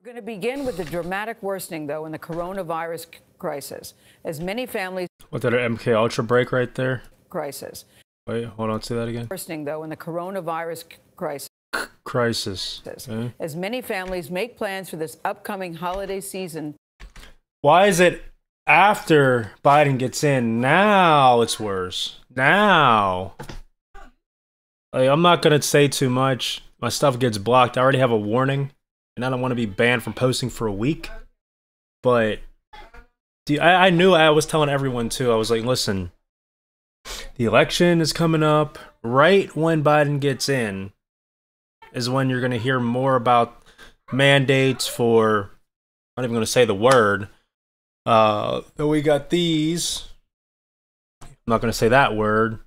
We're going to begin with the dramatic worsening, though, in the coronavirus crisis, as many families... What, did an MK Ultra break right there? Crisis. Wait, hold on, say that again. Worsening, though, in the coronavirus crisis. Okay. As many families make plans for this upcoming holiday season. Why is it after Biden gets in, now it's worse? Now. Like, I'm not going to say too much. My stuff gets blocked. I already have a warning. And I don't want to be banned from posting for a week. But I knew, I was telling everyone too. I was like, listen, the election is coming up. Right when Biden gets in is when you're going to hear more about mandates for, I'm not even going to say the word. Then we got these. I'm not going to say that word.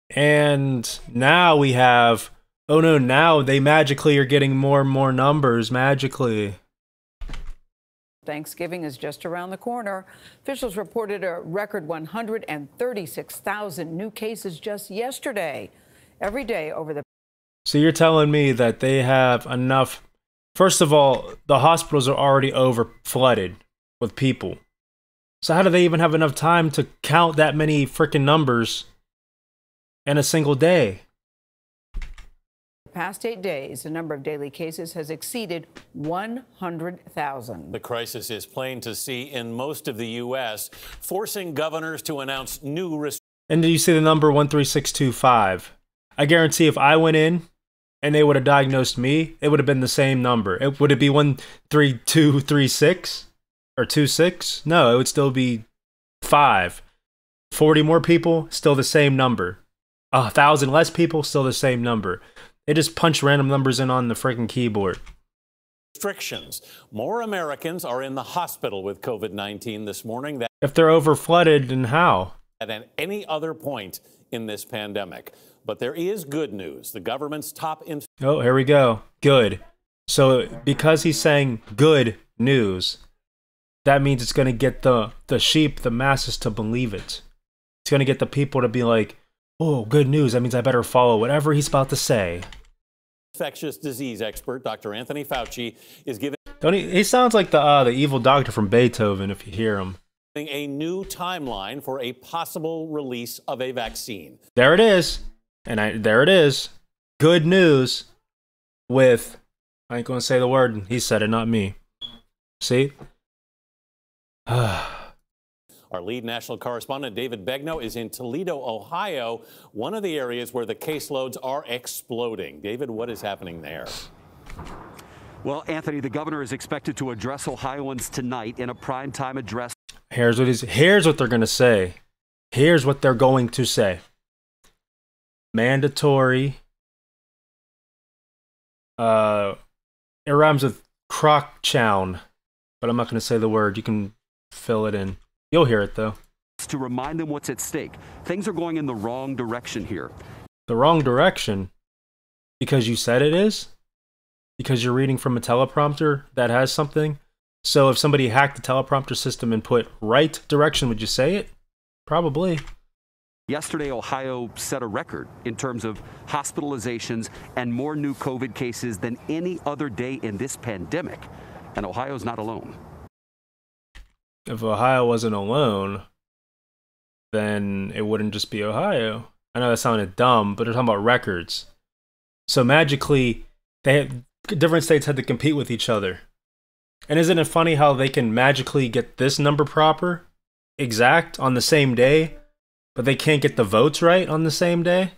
And now we have... Oh no, now they magically are getting more and more numbers, magically. Thanksgiving is just around the corner. Officials reported a record 136,000 new cases just yesterday. Every day over the... So you're telling me that they have enough... First of all, the hospitals are already over flooded with people. So how do they even have enough time to count that many freaking numbers in a single day? Past 8 days, the number of daily cases has exceeded 100,000. The crisis is plain to see in most of the U.S., forcing governors to announce new restrictions. And do you see the number 13625? I guarantee if I went in and they would have diagnosed me, it would have been the same number. Would it be 13236 or 26? No, it would still be 5. 40 more people, still the same number. 1,000 less people, still the same number. They just punch random numbers in on the freaking keyboard. Restrictions. More Americans are in the hospital with COVID-19 this morning. If they're overflooded, then how? At any other point in this pandemic. But there is good news. The government's top... Oh, here we go. Good. So because he's saying good news, that means it's going to get the sheep, the masses to believe it. It's going to get the people to be like, oh, good news. That means I better follow whatever he's about to say. Infectious disease expert Dr. Anthony Fauci is giving... Don't he sounds like the evil doctor from Beethoven, if you hear him. A new timeline for a possible release of a vaccine. There it is. And there it is. Good news with... I ain't going to say the word. He said it, not me. See? Our lead national correspondent, David Begnaud, is in Toledo, Ohio, one of the areas where the caseloads are exploding. David, what is happening there? Well, Anthony, the governor is expected to address Ohioans tonight in a primetime address. Here's what they're going to say. Here's what they're going to say. Mandatory. It rhymes with crock-chown, but I'm not going to say the word. You can fill it in. You'll hear it, though. To remind them what's at stake. Things are going in the wrong direction here. The wrong direction? Because you said it is? Because you're reading from a teleprompter that has something? So if somebody hacked the teleprompter system and put right direction, would you say it? Probably. Yesterday, Ohio set a record in terms of hospitalizations and more new COVID cases than any other day in this pandemic. And Ohio's not alone. If Ohio wasn't alone, then it wouldn't just be Ohio. I know that sounded dumb, but they're talking about records. So magically, different states had to compete with each other. And isn't it funny how they can magically get this number proper, exact, on the same day, but they can't get the votes right on the same day?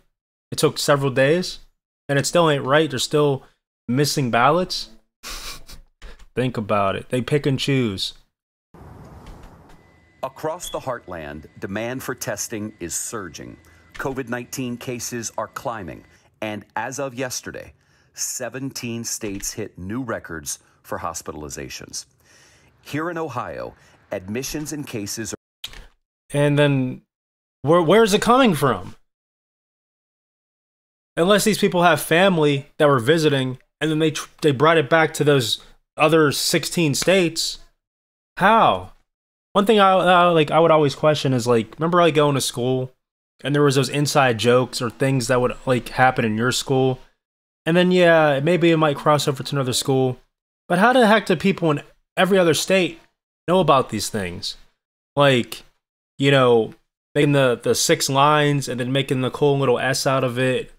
It took several days, and it still ain't right. They're still missing ballots. Think about it. They pick and choose. Across the heartland, demand for testing is surging. COVID-19 cases are climbing. And as of yesterday, 17 states hit new records for hospitalizations. Here in Ohio, admissions and cases are... And then, where's it coming from? Unless these people have family that were visiting, and then they brought it back to those other 16 states. How? One thing I would always question is, like, remember like going to school and there was those inside jokes or things that would like happen in your school, and then yeah, maybe it might cross over to another school, But how the heck do people in every other state know about these things? Like, you know, making the 6 lines and then making the cool little S out of it.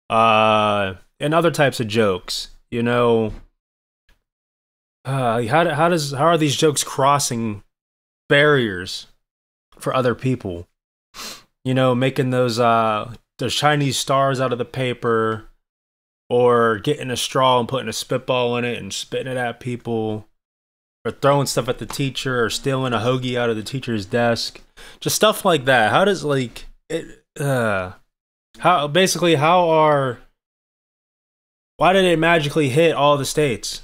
And other types of jokes, you know. How are these jokes crossing barriers for other people? You know, making those Chinese stars out of the paper, or getting a straw and putting a spitball in it and spitting it at people, or throwing stuff at the teacher, or stealing a hoagie out of the teacher's desk. Just stuff like that. How does, like, it, how why did it magically hit all the states?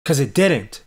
Because it didn't.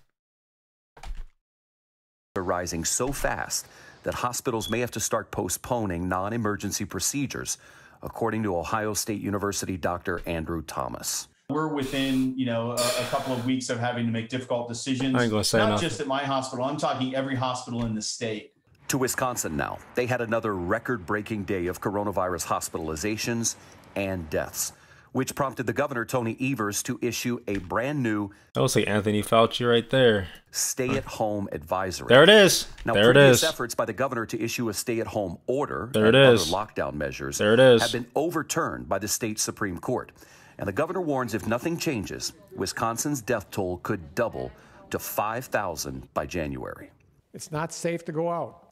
Are rising so fast that hospitals may have to start postponing non-emergency procedures, according to Ohio State University Dr. Andrew Thomas. We're within, you know, a couple of weeks of having to make difficult decisions. I ain't gonna say not nothing. just at my hospital. I'm talking every hospital in the state. To Wisconsin now. They had another record-breaking day of coronavirus hospitalizations and deaths, which prompted the governor, Tony Evers, to issue a brand new That was like Anthony Fauci right there. stay-at-home advisory. There it is. Now, there it previous is. efforts by the governor to issue a stay-at-home order There and it other is. lockdown measures There it is. have been overturned by the state Supreme Court. And the governor warns if nothing changes, Wisconsin's death toll could double to 5,000 by January. It's not safe to go out.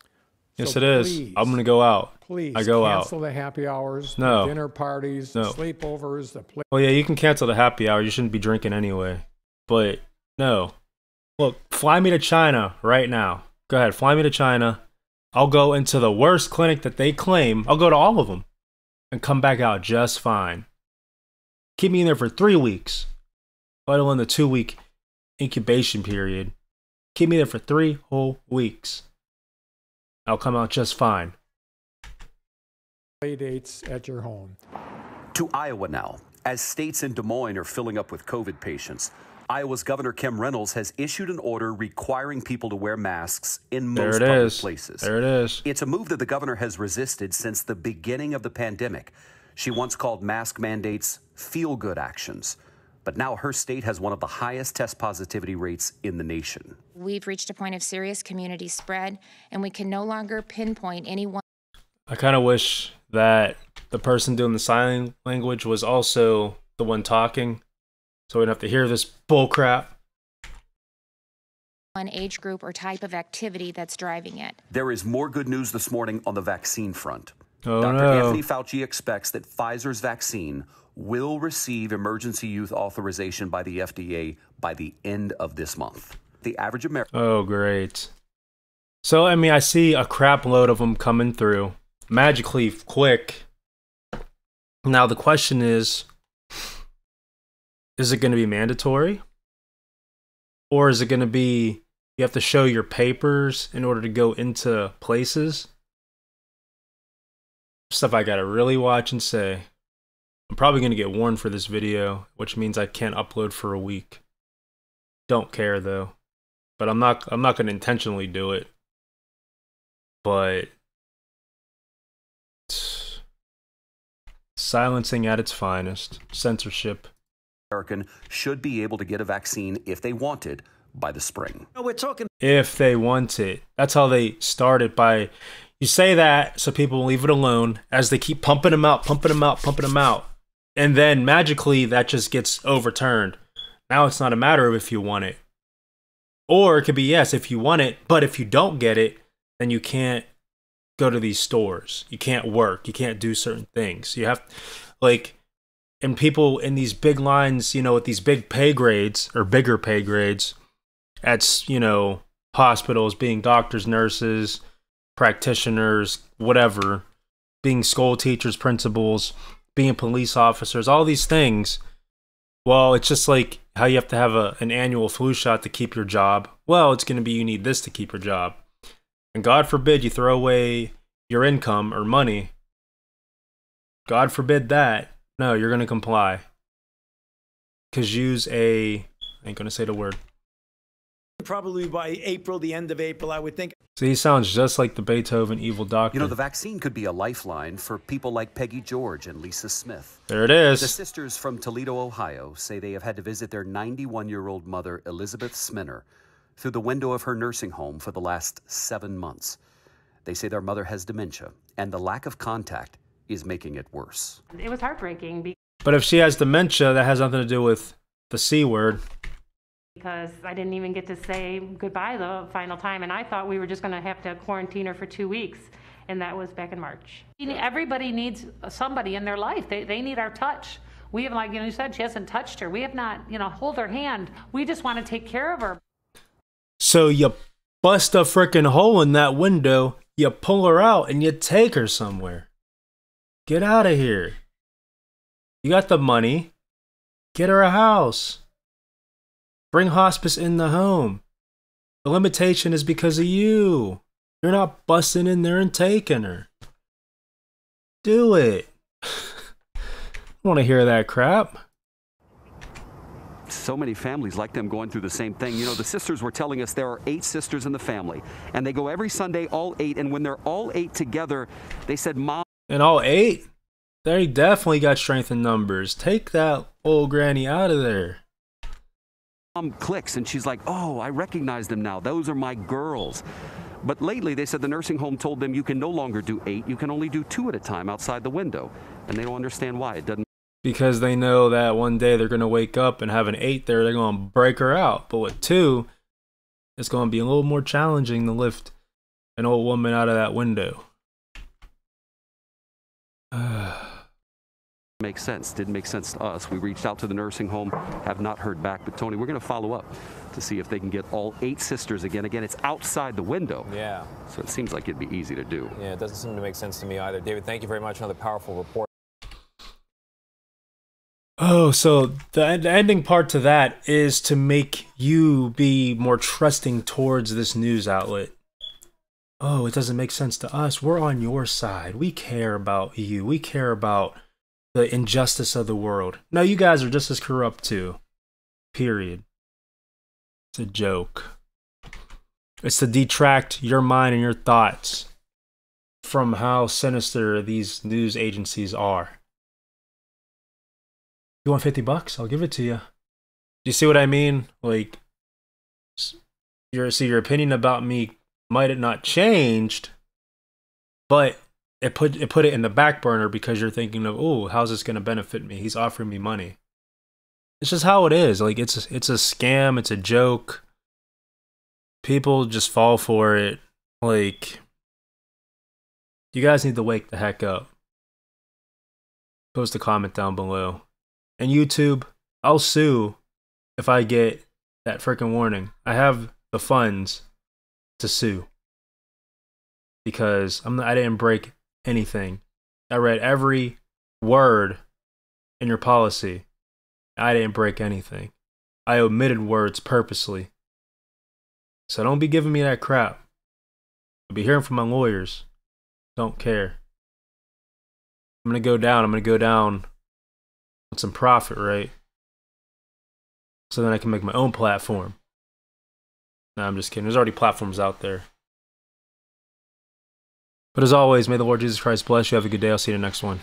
Yes, So it is. please, I'm gonna go out. Please I go out. cancel the happy hours, No. the dinner parties, No. the sleepovers, the play. Well, yeah, you can cancel the happy hour. You shouldn't be drinking anyway. But no. Look, fly me to China right now. Go ahead, fly me to China. I'll go into the worst clinic that they claim. I'll go to all of them and come back out just fine. Keep me in there for 3 weeks, let alone the 2-week incubation period. Keep me there for 3 whole weeks. I'll come out just fine. Play dates at your home. To Iowa now. As states in Des Moines are filling up with COVID patients, Iowa's Governor Kim Reynolds has issued an order requiring people to wear masks in most public places. There it is. It's a move that the governor has resisted since the beginning of the pandemic. She once called mask mandates feel-good actions. But now her state has one of the highest test positivity rates in the nation. We've reached a point of serious community spread, and we can no longer pinpoint any one. I kind of wish that the person doing the sign language was also the one talking, so we don't have to hear this bull crap. One age group or type of activity that's driving it. There is more good news this morning on the vaccine front. Oh, Dr. no. Anthony Fauci expects that Pfizer's vaccine will receive emergency use authorization by the FDA by the end of this month. The average American. Oh, great. So, I mean, I see a crap load of them coming through magically quick. Now, the question is it going to be mandatory? Or is it going to be you have to show your papers in order to go into places? Stuff I got to really watch and say. I'm probably going to get warned for this video, which means I can't upload for a week. Don't care though. But I'm not going to intentionally do it. But silencing at its finest, censorship. American should be able to get a vaccine if they want it by the spring. No, we're talking If they want it. That's how they started by you say that so people will leave it alone as they keep pumping them out, pumping them out, pumping them out. And then magically that just gets overturned. Now it's not a matter of if you want it. Or it could be yes, if you want it, but if you don't get it, then you can't go to these stores. You can't work. You can't do certain things. You have, like, and people in these big lines, you know, with these big pay grades or bigger pay grades at, you know, hospitals, being doctors, nurses, practitioners, whatever, being school teachers, principals, being police officers, all these things. Well, it's just like how you have to have an annual flu shot to keep your job. Well, it's going to be you need this to keep your job. And God forbid you throw away your income or money. God forbid that. No, you're going to comply. Because use a... I ain't going to say the word. Probably by April, the end of April, I would think. So he sounds just like the Beethoven evil doctor. You know, the vaccine could be a lifeline for people like Peggy George and Lisa Smith. There it is. The sisters from Toledo, Ohio, say they have had to visit their 91-year-old mother, Elizabeth Sminner, through the window of her nursing home for the last 7 months. They say their mother has dementia, and the lack of contact is making it worse. It was heartbreaking But if she has dementia, that has nothing to do with the C word. because I didn't even get to say goodbye the final time, and I thought we were just going to have to quarantine her for 2 weeks, and that was back in March. Everybody needs somebody in their life. They need our touch. We have, like you said, she hasn't touched her. We have not, hold her hand. We just want to take care of her. So you bust a freaking hole in that window, you pull her out, and you take her somewhere. Get out of here. You got the money. Get her a house. Bring hospice in the home. The limitation is because of you. You're not busting in there and taking her. Do it. I want to hear that crap. So many families like them going through the same thing. You know, the sisters were telling us there are 8 sisters in the family, and they go every Sunday, all 8, and when they're all 8 together, they said, Mom. And all 8? They definitely got strength in numbers. Take that old granny out of there. Mom clicks, and she's like, oh, I recognize them now. Those are my girls. But lately, they said the nursing home told them you can no longer do 8. You can only do 2 at a time outside the window. And they don't understand why. It doesn't. Because they know that one day they're going to wake up and have an 8 there, they're going to break her out. But with 2, it's going to be a little more challenging to lift an old woman out of that window. Makes sense. Didn't make sense to us. We reached out to the nursing home, have not heard back. But Tony, we're going to follow up to see if they can get all 8 sisters again. Again, it's outside the window. Yeah. So it seems like it'd be easy to do. Yeah, it doesn't seem to make sense to me either. David, thank you very much. Another powerful report. Oh, so the ending part to that is to make you be more trusting towards this news outlet. Oh, it doesn't make sense to us. We're on your side. We care about you. We care about the injustice of the world. No, you guys are just as corrupt too. Period. It's a joke. It's to detract your mind and your thoughts from how sinister these news agencies are. You want $50? I'll give it to you. Do you see what I mean? Like, your opinion about me might have not changed, but it put it in the back burner because you're thinking of, oh, how's this going to benefit me? He's offering me money. It's just how it is. Like, it's a scam. It's a joke. People just fall for it. Like, you guys need to wake the heck up. Post a comment down below. And YouTube, I'll sue if I get that freaking warning. I have the funds to sue because I didn't break anything. I read every word in your policy. I didn't break anything. I omitted words purposely. So don't be giving me that crap. I'll be hearing from my lawyers. Don't care. I'm gonna go down with some profit, right? So then I can make my own platform. No, I'm just kidding. There's already platforms out there. But as always, may the Lord Jesus Christ bless you. Have a good day. I'll see you in the next one.